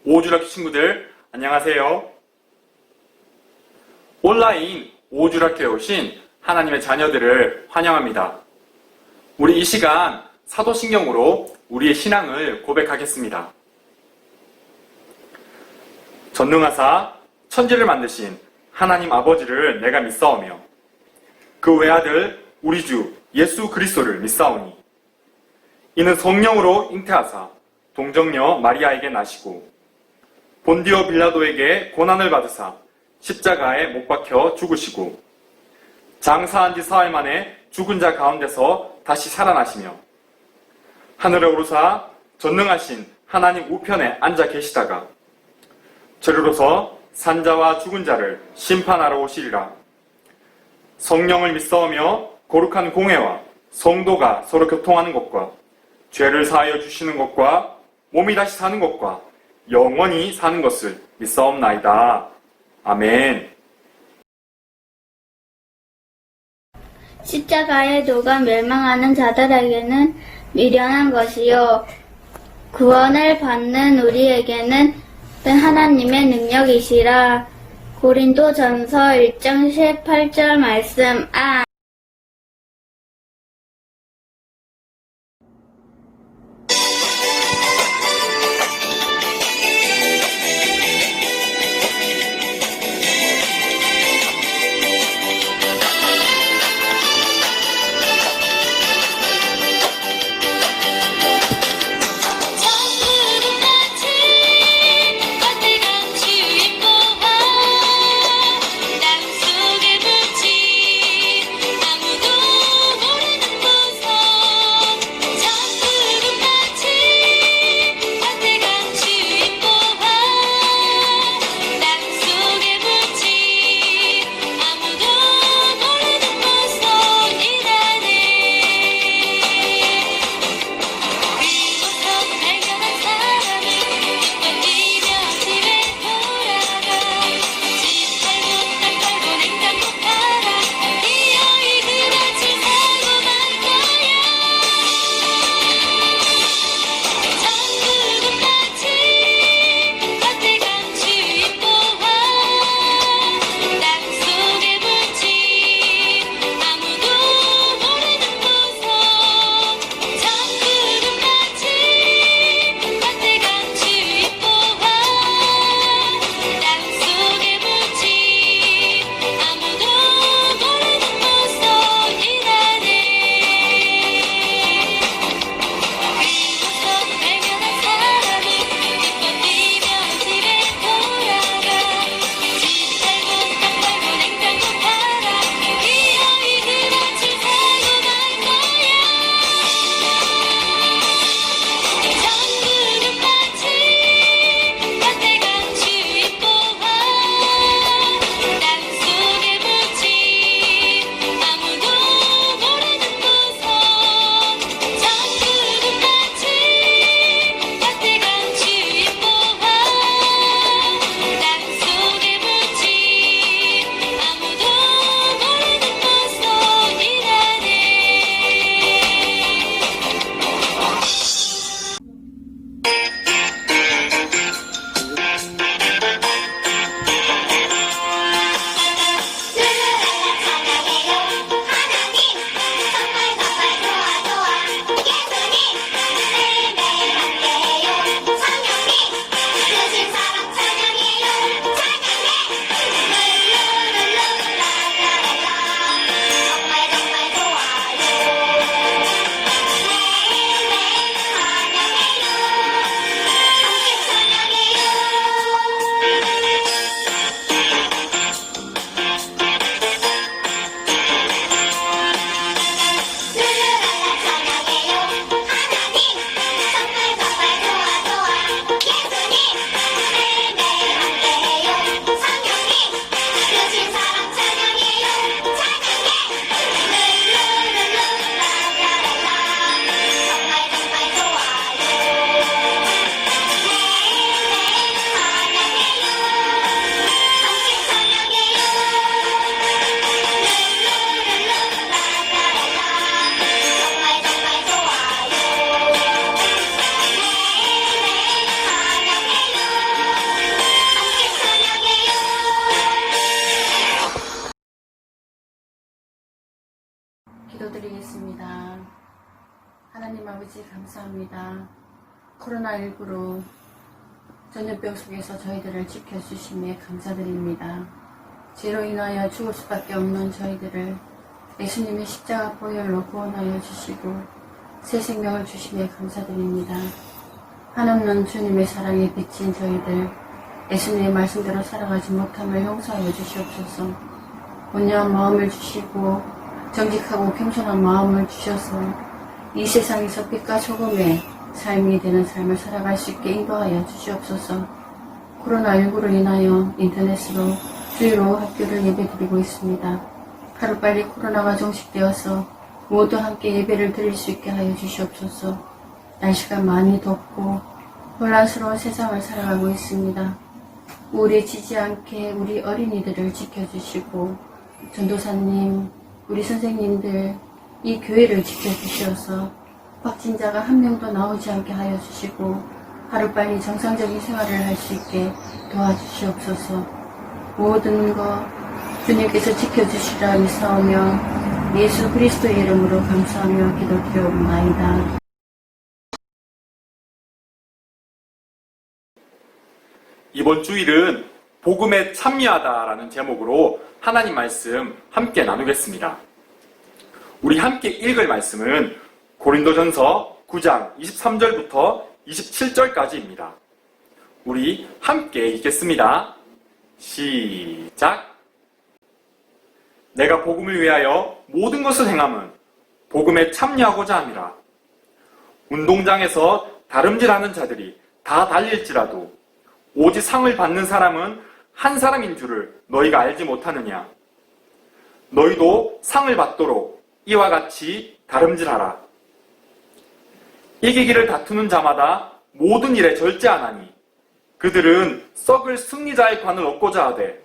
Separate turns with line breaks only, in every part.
오주락교 친구들 안녕하세요. 온라인 오주락교에 오신 하나님의 자녀들을 환영합니다. 우리 이 시간 사도신경으로 우리의 신앙을 고백하겠습니다. 전능하사 천지를 만드신 하나님 아버지를 내가 믿사오며 그 외아들 우리 주 예수 그리스도를 믿사오니 이는 성령으로 잉태하사 동정녀 마리아에게 나시고 본디오 빌라도에게 고난을 받으사 십자가에 못 박혀 죽으시고 장사한 지 사흘 만에 죽은 자 가운데서 다시 살아나시며 하늘에 오르사 전능하신 하나님 우편에 앉아 계시다가 저리로서 산자와 죽은 자를 심판하러 오시리라. 성령을 믿사오며 거룩한 공회와 성도가 서로 교통하는 것과 죄를 사하여 주시는 것과 몸이 다시 사는 것과 영원히 사는 것을 믿사옵나이다. 아멘.
십자가의 도가 멸망하는 자들에게는 미련한 것이요 구원을 받는 우리에게는 하나님의 능력이시라. 고린도전서 1장 18절 말씀.
감사합니다. 코로나19로 전염병 속에서 저희들을 지켜주심에 감사드립니다. 죄로 인하여 죽을 수밖에 없는 저희들을 예수님의 십자가 보혈로 구원하여 주시고 새 생명을 주심에 감사드립니다. 한없는 주님의 사랑에 비친 저희들 예수님의 말씀대로 살아가지 못함을 용서하여 주시옵소서. 온유한 마음을 주시고 정직하고 겸손한 마음을 주셔서 이 세상에서 빛과 소금의 삶이 되는 삶을 살아갈 수 있게 인도하여 주시옵소서. 코로나19로 인하여 인터넷으로 주의로 학교를 예배드리고 있습니다. 하루빨리 코로나가 종식되어서 모두 함께 예배를 드릴 수 있게 하여 주시옵소서. 날씨가 많이 덥고 혼란스러운 세상을 살아가고 있습니다. 우울에 지지 않게 우리 어린이들을 지켜주시고 전도사님, 우리 선생님들, 이 교회를 지켜주셔서 확진자가 한 명도 나오지 않게 하여 주시고 하루빨리 정상적인 생활을 할 수 있게 도와주시옵소서. 모든 것 주님께서 지켜주시라 믿사오며 예수 그리스도의 이름으로 감사하며 기도드리옵나이다.
이번 주일은 복음에 참여하다라는 제목으로 하나님 말씀 함께 나누겠습니다. 우리 함께 읽을 말씀은 고린도전서 9장 23절부터 27절까지입니다. 우리 함께 읽겠습니다. 시작! 내가 복음을 위하여 모든 것을 행함은 복음에 참여하고자 함이라. 운동장에서 다름질하는 자들이 다 달릴지라도 오직 상을 받는 사람은 한 사람인 줄을 너희가 알지 못하느냐. 너희도 상을 받도록 이와 같이 다름질하라. 이기기를 다투는 자마다 모든 일에 절제하나니 그들은 썩을 승리자의 관을 얻고자 하되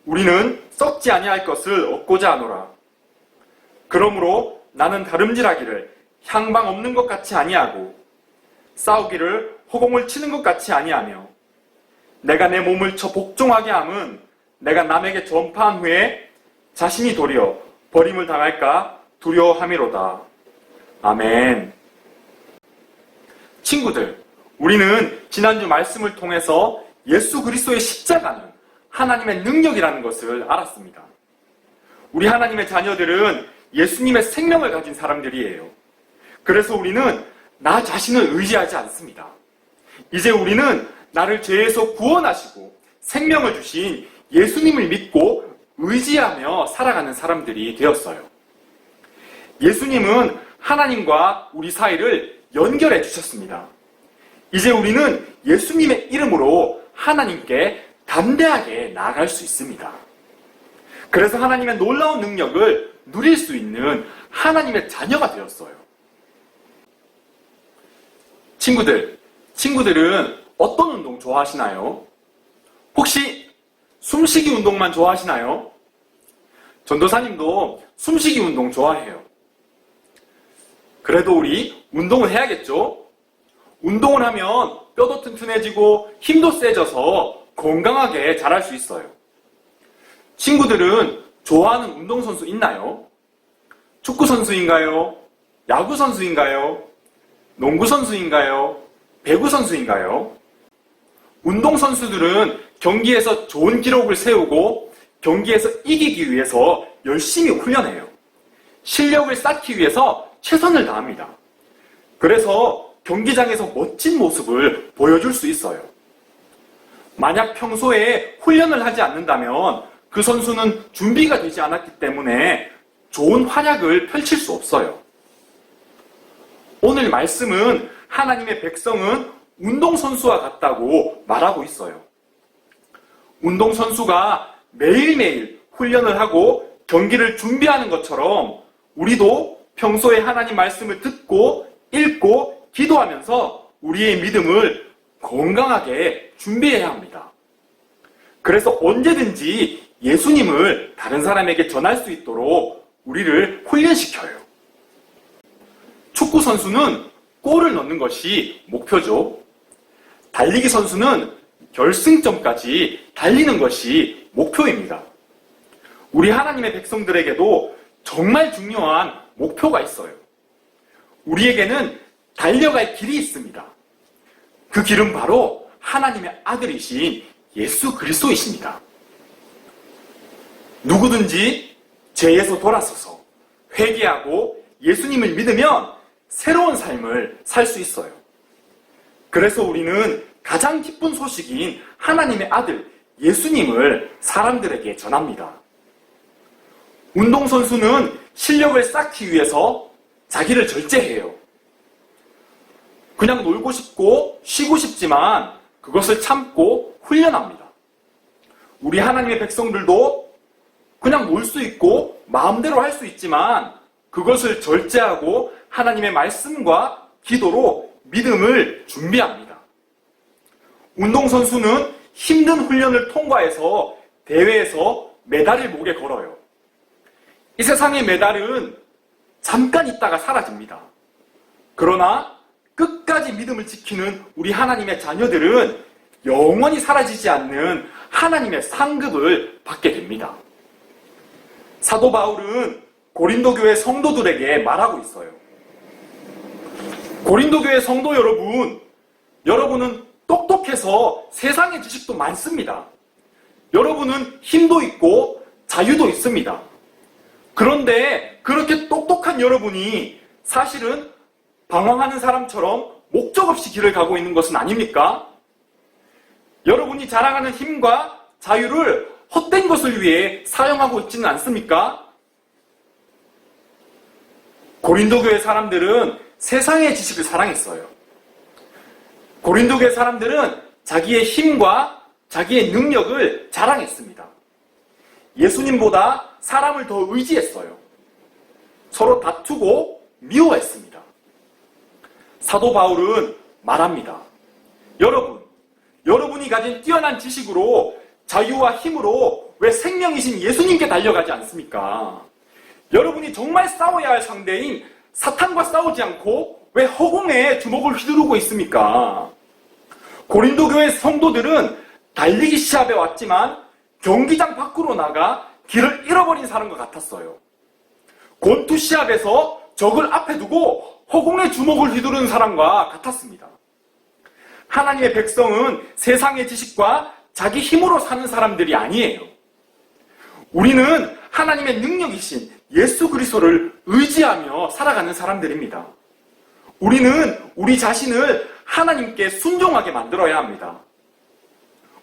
우리는 썩지 아니할 것을 얻고자 하노라. 그러므로 나는 다름질하기를 향방 없는 것 같이 아니하고 싸우기를 허공을 치는 것 같이 아니하며 내가 내 몸을 쳐 복종하게 함은 내가 남에게 전파한 후에 자신이 도리어 버림을 당할까 두려워함이로다. 아멘. 친구들, 우리는 지난주 말씀을 통해서 예수 그리스도의 십자가는 하나님의 능력이라는 것을 알았습니다. 우리 하나님의 자녀들은 예수님의 생명을 가진 사람들이에요. 그래서 우리는 나 자신을 의지하지 않습니다. 이제 우리는 나를 죄에서 구원하시고 생명을 주신 예수님을 믿고 의지하며 살아가는 사람들이 되었어요. 예수님은 하나님과 우리 사이를 연결해 주셨습니다. 이제 우리는 예수님의 이름으로 하나님께 담대하게 나아갈 수 있습니다. 그래서 하나님의 놀라운 능력을 누릴 수 있는 하나님의 자녀가 되었어요. 친구들은 어떤 운동 좋아하시나요? 혹시 숨쉬기 운동만 좋아하시나요? 전도사님도 숨쉬기 운동 좋아해요. 그래도 우리 운동을 해야겠죠? 운동을 하면 뼈도 튼튼해지고 힘도 세져서 건강하게 자랄 수 있어요. 친구들은 좋아하는 운동선수 있나요? 축구선수인가요? 야구선수인가요? 농구선수인가요? 배구선수인가요? 운동선수들은 경기에서 좋은 기록을 세우고 경기에서 이기기 위해서 열심히 훈련해요. 실력을 쌓기 위해서 최선을 다합니다. 그래서 경기장에서 멋진 모습을 보여줄 수 있어요. 만약 평소에 훈련을 하지 않는다면 그 선수는 준비가 되지 않았기 때문에 좋은 활약을 펼칠 수 없어요. 오늘 말씀은 하나님의 백성은 운동선수와 같다고 말하고 있어요. 운동선수가 매일매일 훈련을 하고 경기를 준비하는 것처럼 우리도 평소에 하나님 말씀을 듣고 읽고 기도하면서 우리의 믿음을 건강하게 준비해야 합니다. 그래서 언제든지 예수님을 다른 사람에게 전할 수 있도록 우리를 훈련시켜요. 축구 선수는 골을 넣는 것이 목표죠. 달리기 선수는 결승점까지 달리는 것이 목표입니다. 우리 하나님의 백성들에게도 정말 중요한 목표가 있어요. 우리에게는 달려갈 길이 있습니다. 그 길은 바로 하나님의 아들이신 예수 그리스도이십니다. 누구든지 죄에서 돌아서서 회개하고 예수님을 믿으면 새로운 삶을 살 수 있어요. 그래서 우리는 가장 기쁜 소식인 하나님의 아들 예수님을 사람들에게 전합니다. 운동선수는 실력을 쌓기 위해서 자기를 절제해요. 그냥 놀고 싶고 쉬고 싶지만 그것을 참고 훈련합니다. 우리 하나님의 백성들도 그냥 놀 수 있고 마음대로 할 수 있지만 그것을 절제하고 하나님의 말씀과 기도로 믿음을 준비합니다. 운동선수는 힘든 훈련을 통과해서 대회에서 메달을 목에 걸어요. 이 세상의 메달은 잠깐 있다가 사라집니다. 그러나 끝까지 믿음을 지키는 우리 하나님의 자녀들은 영원히 사라지지 않는 하나님의 상급을 받게 됩니다. 사도 바울은 고린도 교회 성도들에게 말하고 있어요. 고린도 교회 성도 여러분, 여러분은 똑똑해서 세상의 지식도 많습니다. 여러분은 힘도 있고 자유도 있습니다. 그런데 그렇게 똑똑한 여러분이 사실은 방황하는 사람처럼 목적 없이 길을 가고 있는 것은 아닙니까? 여러분이 자랑하는 힘과 자유를 헛된 것을 위해 사용하고 있지는 않습니까? 고린도 교회 사람들은 세상의 지식을 사랑했어요. 고린도 교회 사람들은 자기의 힘과 자기의 능력을 자랑했습니다. 예수님보다 사람을 더 의지했어요. 서로 다투고 미워했습니다. 사도 바울은 말합니다. 여러분이 가진 뛰어난 지식으로 자유와 힘으로 왜 생명이신 예수님께 달려가지 않습니까? 여러분이 정말 싸워야 할 상대인 사탄과 싸우지 않고 왜 허공에 주먹을 휘두르고 있습니까? 고린도 교회 성도들은 달리기 시합에 왔지만 경기장 밖으로 나가 길을 잃어버린 사람과 같았어요. 권투 시합에서 적을 앞에 두고 허공에 주먹을 휘두르는 사람과 같았습니다. 하나님의 백성은 세상의 지식과 자기 힘으로 사는 사람들이 아니에요. 우리는 하나님의 능력이신 예수 그리스도를 의지하며 살아가는 사람들입니다. 우리는 우리 자신을 하나님께 순종하게 만들어야 합니다.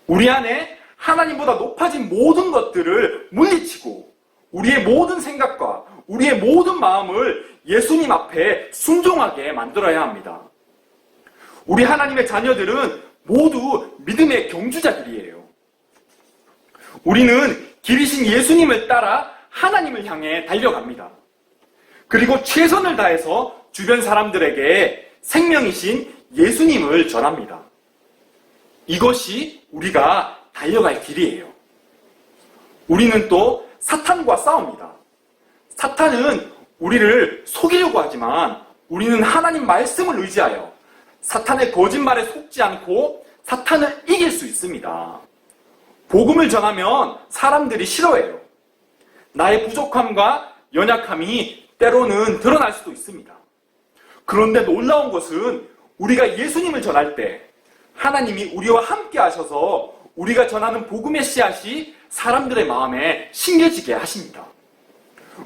우리 안에 하나님보다 높아진 모든 것들을 물리치고 우리의 모든 생각과 우리의 모든 마음을 예수님 앞에 순종하게 만들어야 합니다. 우리 하나님의 자녀들은 모두 믿음의 경주자들이에요. 우리는 길이신 예수님을 따라 하나님을 향해 달려갑니다. 그리고 최선을 다해서 주변 사람들에게 생명이신 예수님을 전합니다. 이것이 우리가 달려갈 길이에요. 우리는 또 사탄과 싸웁니다. 사탄은 우리를 속이려고 하지만 우리는 하나님 말씀을 의지하여 사탄의 거짓말에 속지 않고 사탄을 이길 수 있습니다. 복음을 전하면 사람들이 싫어해요. 나의 부족함과 연약함이 때로는 드러날 수도 있습니다. 그런데 놀라운 것은 우리가 예수님을 전할 때 하나님이 우리와 함께 하셔서 우리가 전하는 복음의 씨앗이 사람들의 마음에 심겨지게 하십니다.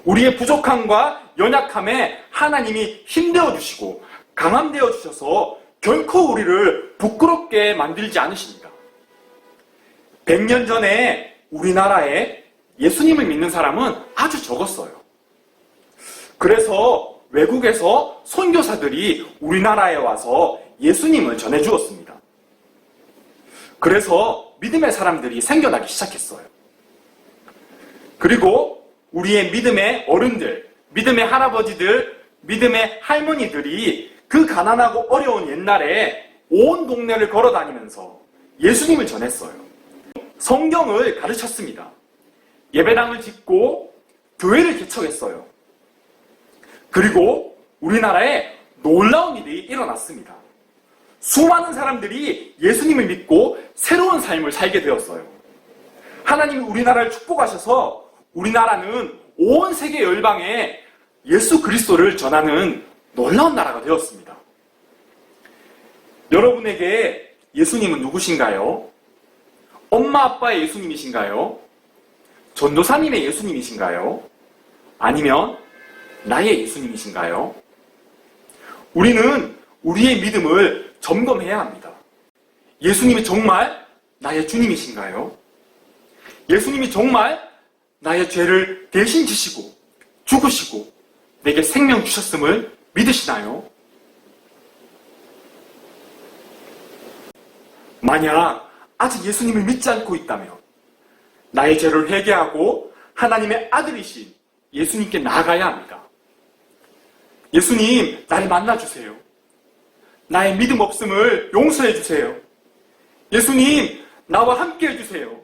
우리의 부족함과 연약함에 하나님이 힘되어 주시고 강함되어 주셔서 결코 우리를 부끄럽게 만들지 않으십니다. 100년 전에 우리나라에 예수님을 믿는 사람은 아주 적었어요. 그래서 외국에서 선교사들이 우리나라에 와서 예수님을 전해주었습니다. 그래서 믿음의 사람들이 생겨나기 시작했어요. 그리고 우리의 믿음의 어른들, 믿음의 할아버지들, 믿음의 할머니들이 그 가난하고 어려운 옛날에 온 동네를 걸어다니면서 예수님을 전했어요. 성경을 가르쳤습니다. 예배당을 짓고 교회를 개척했어요. 그리고 우리나라에 놀라운 일이 일어났습니다. 수많은 사람들이 예수님을 믿고 새로운 삶을 살게 되었어요. 하나님이 우리나라를 축복하셔서 우리나라는 온 세계 열방에 예수 그리스도를 전하는 놀라운 나라가 되었습니다. 여러분에게 예수님은 누구신가요? 엄마 아빠의 예수님이신가요? 전도사님의 예수님이신가요? 아니면 나의 예수님이신가요? 우리는 우리의 믿음을 점검해야 합니다. 예수님이 정말 나의 주님이신가요? 예수님이 정말 나의 죄를 대신 지시고 죽으시고 내게 생명 주셨음을 믿으시나요? 만약 아직 예수님을 믿지 않고 있다면 나의 죄를 회개하고 하나님의 아들이신 예수님께 나아가야 합니다. 예수님, 나를 만나주세요. 나의 믿음 없음을 용서해 주세요. 예수님, 나와 함께 해주세요.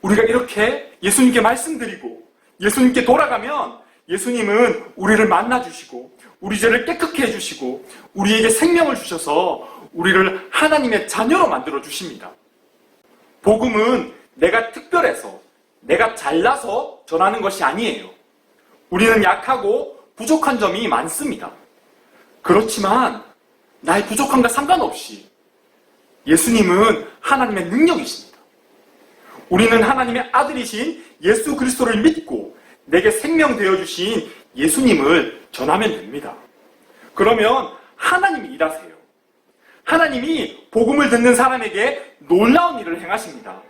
우리가 이렇게 예수님께 말씀드리고 예수님께 돌아가면 예수님은 우리를 만나주시고 우리 죄를 깨끗게 해주시고 우리에게 생명을 주셔서 우리를 하나님의 자녀로 만들어 주십니다. 복음은 내가 특별해서 내가 잘나서 전하는 것이 아니에요. 우리는 약하고 부족한 점이 많습니다. 그렇지만 나의 부족함과 상관없이 예수님은 하나님의 능력이십니다. 우리는 하나님의 아들이신 예수 그리스도를 믿고 내게 생명 되어주신 예수님을 전하면 됩니다. 그러면 하나님이 일하세요. 하나님이 복음을 듣는 사람에게 놀라운 일을 행하십니다.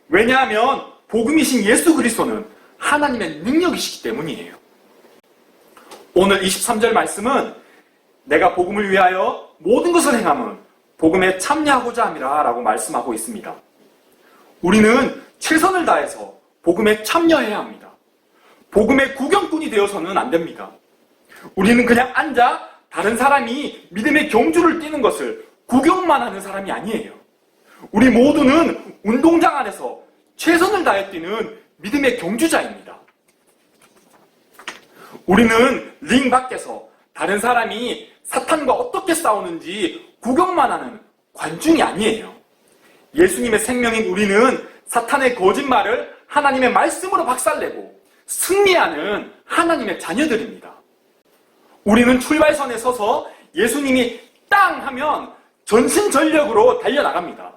왜냐하면 복음이신 예수 그리스도는 하나님의 능력이시기 때문이에요. 오늘 23절 말씀은 내가 복음을 위하여 모든 것을 행함은 복음에 참여하고자 함이라 라고 말씀하고 있습니다. 우리는 최선을 다해서 복음에 참여해야 합니다. 복음의 구경꾼이 되어서는 안 됩니다. 우리는 그냥 앉아 다른 사람이 믿음의 경주를 뛰는 것을 구경만 하는 사람이 아니에요. 우리 모두는 운동장 안에서 최선을 다해 뛰는 믿음의 경주자입니다. 우리는 링 밖에서 다른 사람이 사탄과 어떻게 싸우는지 구경만 하는 관중이 아니에요. 예수님의 생명인 우리는 사탄의 거짓말을 하나님의 말씀으로 박살내고 승리하는 하나님의 자녀들입니다. 우리는 출발선에 서서 예수님이 땅 하면 전신전력으로 달려나갑니다.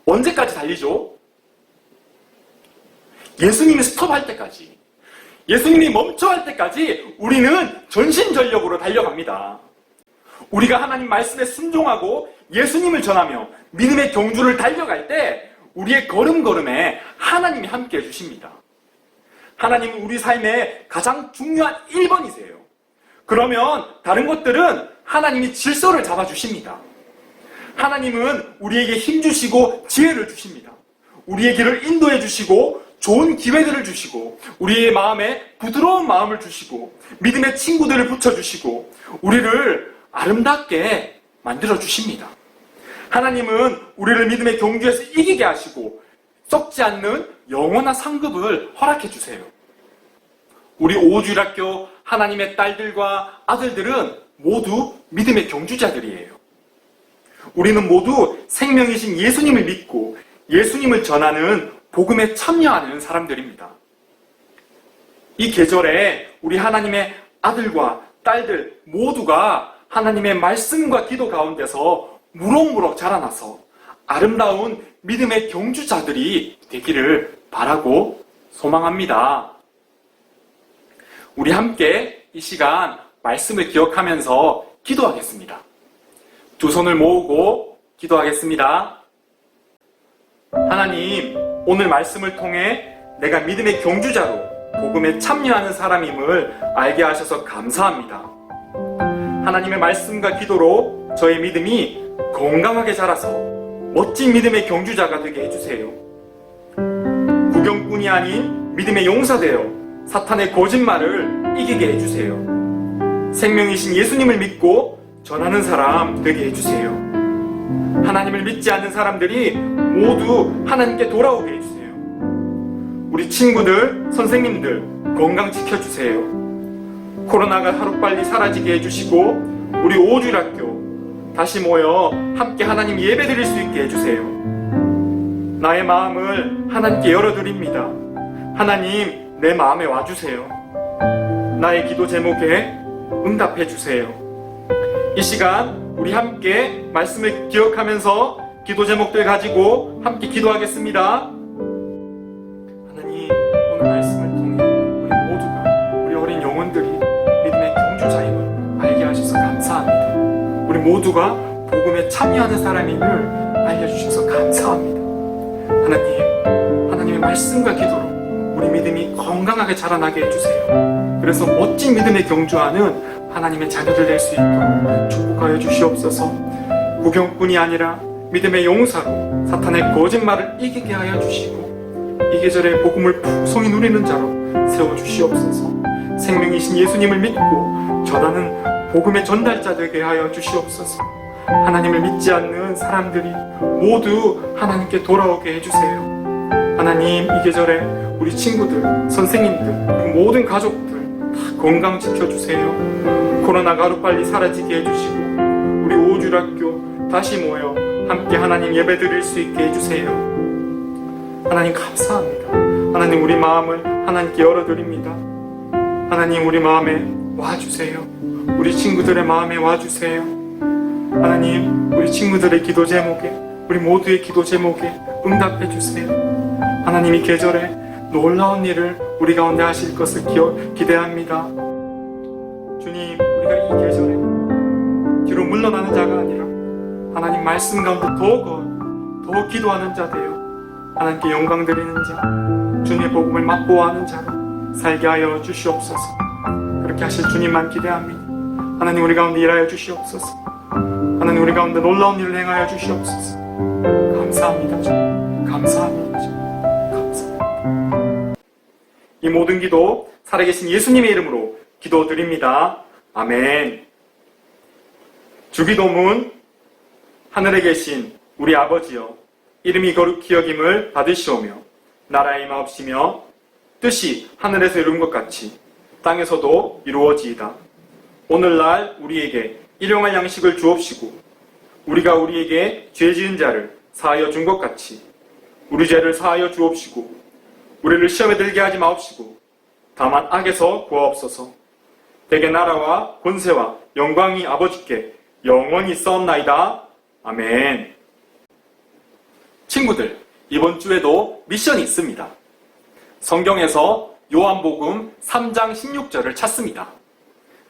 언제까지 달리죠? 예수님이 스톱할 때까지, 예수님이 멈춰할 때까지 우리는 전신전력으로 달려갑니다. 우리가 하나님 말씀에 순종하고 예수님을 전하며 믿음의 경주를 달려갈 때 우리의 걸음걸음에 하나님이 함께 해주십니다. 하나님은 우리 삶의 가장 중요한 1번이세요. 그러면 다른 것들은 하나님이 질서를 잡아주십니다. 하나님은 우리에게 힘주시고 지혜를 주십니다. 우리의 길을 인도해 주시고 좋은 기회들을 주시고 우리의 마음에 부드러운 마음을 주시고 믿음의 친구들을 붙여주시고 우리를 아름답게 만들어 주십니다. 하나님은 우리를 믿음의 경주에서 이기게 하시고 썩지 않는 영원한 상급을 허락해 주세요. 우리 오주일학교 하나님의 딸들과 아들들은 모두 믿음의 경주자들이에요. 우리는 모두 생명이신 예수님을 믿고 예수님을 전하는 복음에 참여하는 사람들입니다. 이 계절에 우리 하나님의 아들과 딸들 모두가 하나님의 말씀과 기도 가운데서 무럭무럭 자라나서 아름다운 믿음의 경주자들이 되기를 바라고 소망합니다. 우리 함께 이 시간 말씀을 기억하면서 기도하겠습니다. 두 손을 모으고 기도하겠습니다. 하나님, 오늘 말씀을 통해 내가 믿음의 경주자로 복음에 참여하는 사람임을 알게 하셔서 감사합니다. 하나님의 말씀과 기도로 저의 믿음이 건강하게 자라서 멋진 믿음의 경주자가 되게 해주세요. 구경꾼이 아닌 믿음의 용사되어 사탄의 거짓말을 이기게 해주세요. 생명이신 예수님을 믿고 전하는 사람 되게 해주세요. 하나님을 믿지 않는 사람들이 모두 하나님께 돌아오게 해주세요. 우리 친구들, 선생님들 건강 지켜주세요. 코로나가 하루빨리 사라지게 해주시고 우리 오주일학교 다시 모여 함께 하나님 예배드릴 수 있게 해주세요. 나의 마음을 하나님께 열어드립니다. 하나님, 내 마음에 와주세요. 나의 기도 제목에 응답해주세요. 이 시간 우리 함께 말씀을 기억하면서 기도 제목들 가지고 함께 기도하겠습니다. 하나님, 오늘 말씀을 통해 우리 모두가, 우리 어린 영혼들이 믿음의 경주자임을 알게 하셔서 감사합니다. 우리 모두가 복음에 참여하는 사람임을 알려주셔서 감사합니다. 하나님의 말씀과 기도로 우리 믿음이 건강하게 자라나게 해주세요. 그래서 멋진 믿음의 경주하는 하나님의 자녀들 될 수 있도록 축복하여 주시옵소서. 구경꾼이 아니라 믿음의 용사로 사탄의 거짓말을 이기게 하여 주시고 이 계절에 복음을 풍성히 누리는 자로 세워주시옵소서. 생명이신 예수님을 믿고 전하는 복음의 전달자 되게 하여 주시옵소서. 하나님을 믿지 않는 사람들이 모두 하나님께 돌아오게 해주세요. 하나님, 이 계절에 우리 친구들, 선생님들, 그리고 모든 가족들 다 건강 지켜주세요. 코로나가 하루빨리 사라지게 해주시고 우리 오주학교 다시 모여 함께 하나님 예배 드릴 수 있게 해주세요. 하나님 감사합니다. 하나님, 우리 마음을 하나님께 열어드립니다. 하나님, 우리 마음에 와주세요. 우리 친구들의 마음에 와주세요. 하나님, 우리 친구들의 기도 제목에, 우리 모두의 기도 제목에 응답해 주세요. 하나님, 이 계절에 놀라운 일을 우리 가운데 하실 것을 기대합니다. 주님, 우리가 이 계절에 뒤로 물러나는 자가 아니라 하나님 말씀 가운데 더 기도하는 자 되어 하나님께 영광 드리는 자, 주님의 복음을 맛보아하는 자로 살게 하여 주시옵소서. 그렇게 하실 주님만 기대합니다. 하나님, 우리 가운데 일하여 주시옵소서. 하나님, 우리 가운데 놀라운 일을 행하여 주시옵소서. 감사합니다. 주님. 감사합니다. 주님. 감사합니다. 이 모든 기도 살아계신 예수님의 이름으로 기도드립니다. 아멘. 주기도문. 하늘에 계신 우리 아버지여, 이름이 거룩히 여김을 받으시오며 나라의 임하옵시며 뜻이 하늘에서 이룬 것 같이 땅에서도 이루어지이다. 오늘날 우리에게 일용할 양식을 주옵시고 우리가 우리에게 죄 지은 자를 사하여 준 것 같이 우리 죄를 사하여 주옵시고 우리를 시험에 들게 하지 마옵시고 다만 악에서 구하옵소서. 대개 나라와 권세와 영광이 아버지께 영원히 있사옵나이다. 아멘. 친구들, 이번 주에도 미션이 있습니다. 성경에서 요한복음 3장 16절을 찾습니다.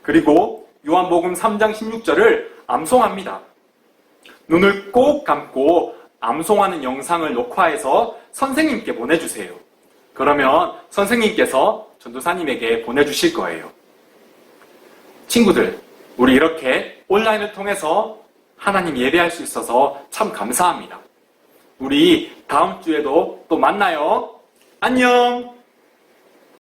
그리고 요한복음 3장 16절을 암송합니다. 눈을 꼭 감고 암송하는 영상을 녹화해서 선생님께 보내주세요. 그러면 선생님께서 전도사님에게 보내주실 거예요. 친구들, 우리 이렇게 온라인을 통해서 하나님 예배할 수 있어서 참 감사합니다. 우리 다음 주에도 또 만나요. 안녕!